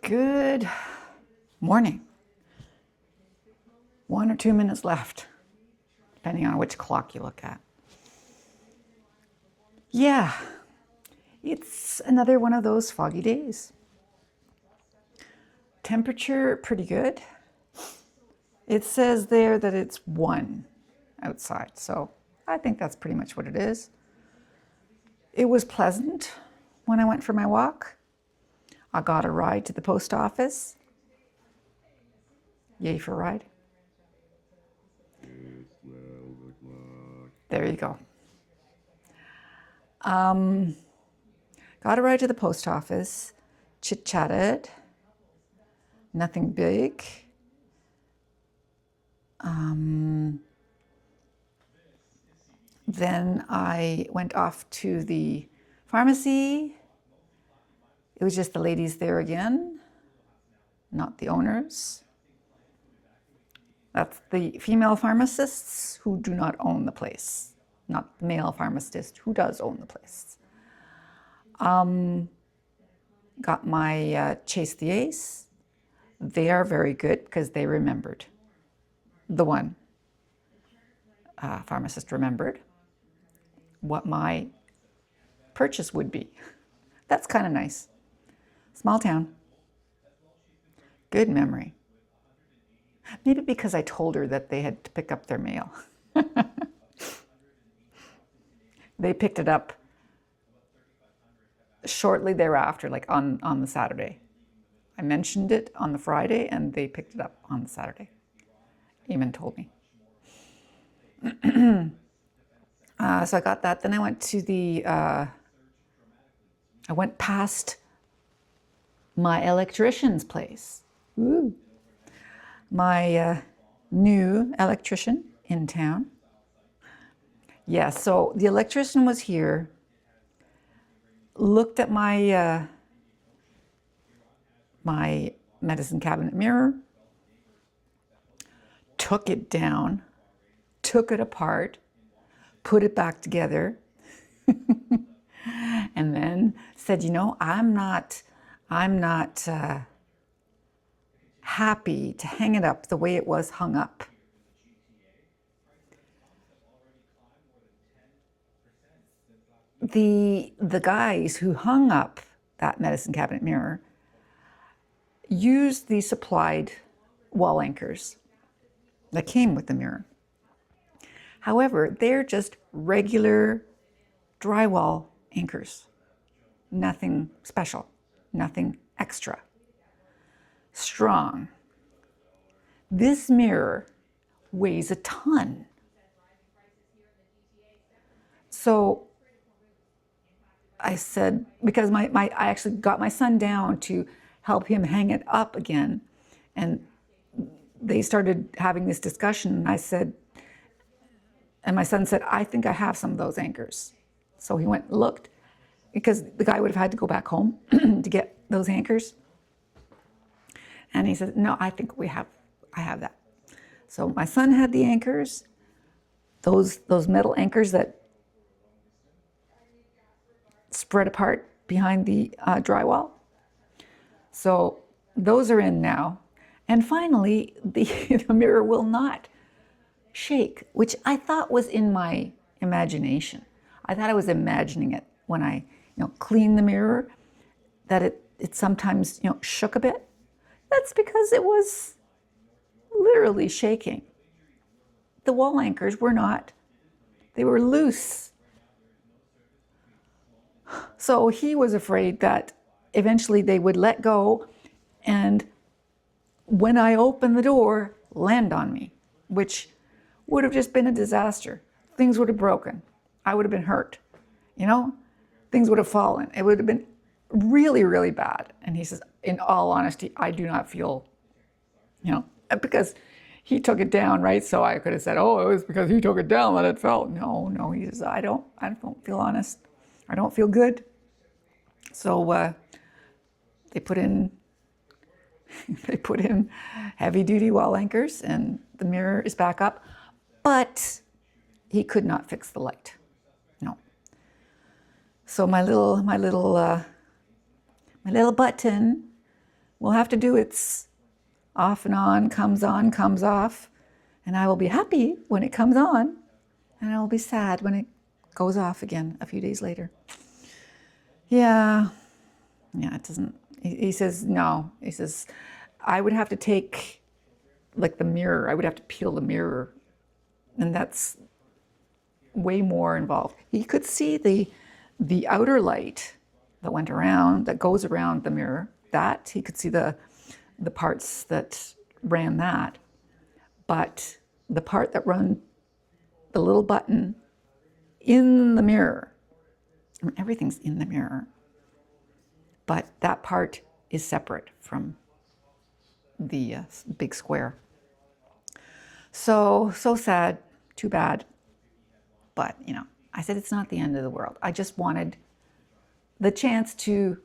Good morning. 1 or 2 minutes left, depending on which clock you look at. Yeah, it's another one of those foggy days. Temperature, pretty good. It says there that it's 1 outside, so I think that's pretty much what it is. It was pleasant when I went for my walk. I got a ride to the post office. Yay for a ride. There you go. Got a ride to the post office, chit-chatted, nothing big. Then I went off to the pharmacy. It was just the ladies there again, not the owners. That's the female pharmacists who do not own the place, not the male pharmacist who does own the place. Got my Chase the Ace. They are very good because they remembered. The one pharmacist remembered what my purchase would be. That's kind of nice. Small town. Good memory. Maybe because I told her that they had to pick up their mail. They picked it up shortly thereafter, like on the Saturday. I mentioned it on the Friday and they picked it up on the Saturday. Eamon told me. So I got that. Then I went to I went past my electrician's place. Ooh. My new electrician in town. Yeah, so the electrician was here, looked at my my medicine cabinet mirror, took it down, took it apart, put it back together, and then said, I'm not happy to hang it up the way it was hung up. The guys who hung up that medicine cabinet mirror used the supplied wall anchors that came with the mirror. However, they're just regular drywall anchors. Nothing special, nothing extra. Strong. This mirror weighs a ton. So I said, because I actually got my son down to help him hang it up again, and they started having this discussion, and I said, and my son said, I think I have some of those anchors. So he went and looked, because the guy would have had to go back home to get those anchors. And he said, no, I think I have that. So my son had the anchors, those metal anchors that spread apart behind the drywall. So those are in now. And finally, the mirror will not shake, which I thought was in my imagination. I thought I was imagining it when I cleaned the mirror, that it sometimes shook a bit. That's because it was literally shaking. The wall anchors were not. They were loose. So he was afraid that eventually they would let go, and when I opened the door, land on me, which would have just been a disaster. Things would have broken. I would have been hurt. Things would have fallen. It would have been really, really bad. And he says, in all honesty, I do not feel, because he took it down, right? So I could have said, oh, it was because he took it down that it fell. No, he says, I don't feel honest. I don't feel good. So they put in heavy duty wall anchors, and the mirror is back up, but he could not fix the light. No. So my little button will have to do its off and on, comes off, and I will be happy when it comes on, and I will be sad when it goes off again a few days later. Yeah, it doesn't, he says, no, he says, I would have to take, like the mirror, I would have to peel the mirror, and that's way more involved. He could see the outer light that went around, that goes around the mirror, that, he could see the parts that ran that, but the part that run the little button in the mirror, I mean, everything's in the mirror, but that part is separate from the big square. So sad, too bad. But, I said it's not the end of the world. I just wanted the chance to,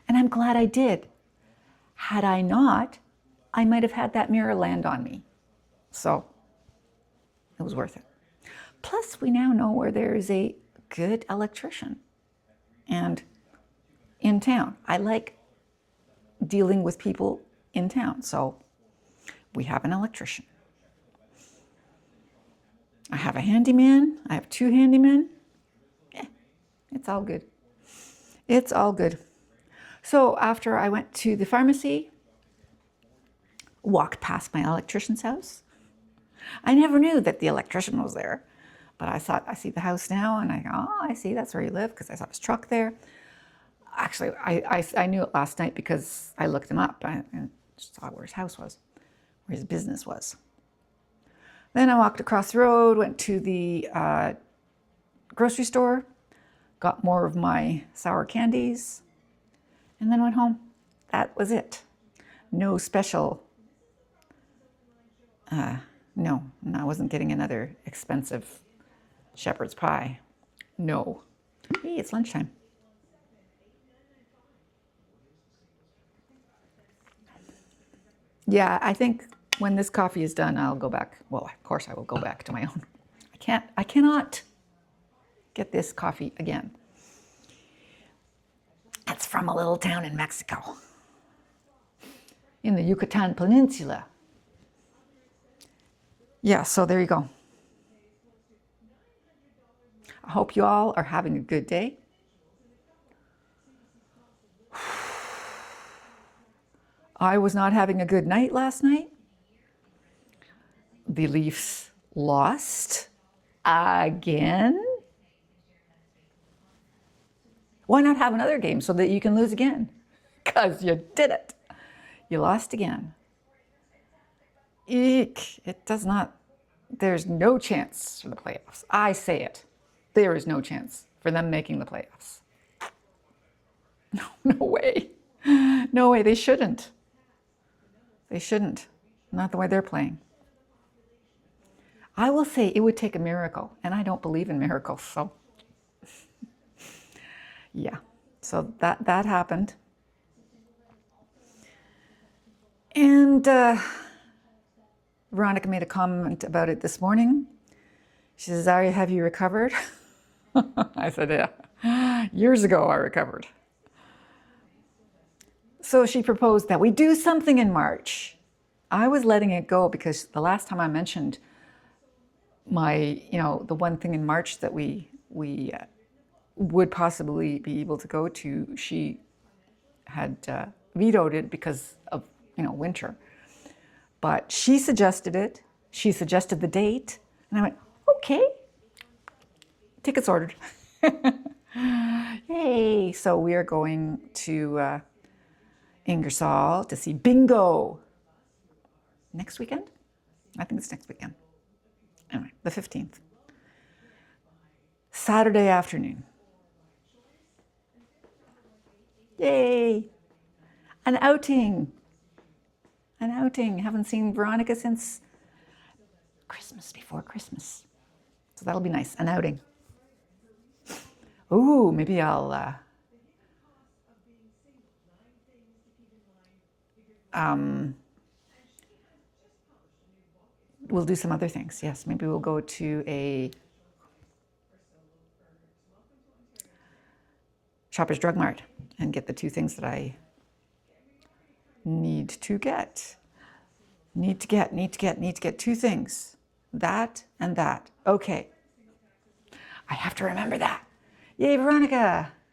and I'm glad I did. Had I not, I might have had that mirror land on me. So it was worth it. Plus, we now know where there is a good electrician and in town. I like dealing with people in town, so we have an electrician. I have a handyman. I have 2 handymen. It's all good. It's all good. So after I went to the pharmacy, walked past my electrician's house. I never knew that the electrician was there, but I thought, I see the house now, and I go, oh, I see, that's where you live, because I saw his truck there. Actually, I knew it last night because I looked him up and saw where his house was, where his business was. Then I walked across the road, went to the grocery store, got more of my sour candies, and then went home. That was it. No special, no, I wasn't getting another expensive shepherd's pie. No. Hey, it's lunchtime. Yeah, I think when this coffee is done, I'll go back. Well, of course I will go back to my own. I cannot get this coffee again. It's from a little town in Mexico, in the Yucatan Peninsula. Yeah, so there you go. I hope you all are having a good day. I was not having a good night last night. The Leafs lost again. Why not have another game so that you can lose again? Because you did it. You lost again. Eek. It does not, there's no chance for the playoffs. I say it. There is no chance for them making the playoffs. No way. No way. They shouldn't. They shouldn't. Not the way they're playing. I will say it would take a miracle, and I don't believe in miracles, so yeah. So that happened. And Veronica made a comment about it this morning. She says, Ari, have you recovered? I said, yeah. Years ago I recovered. So she proposed that we do something in March. I was letting it go because the last time I mentioned my, the one thing in March that we would possibly be able to go to, she had vetoed it because of, winter. But she suggested it. She suggested the date. And I went, okay, tickets ordered. Yay. So we are going to Ingersoll to see Bingo next weekend. I think it's next weekend. Anyway, the 15th. Saturday afternoon. Yay. An outing. An outing. Haven't seen Veronica since Christmas, before Christmas. So that'll be nice. An outing. Ooh, maybe I'll we'll do some other things. Yes, maybe we'll go to a Shoppers Drug Mart and get the 2 things that I need to get. Need to get 2 things. That and that. Okay. I have to remember that. Yay, Veronica.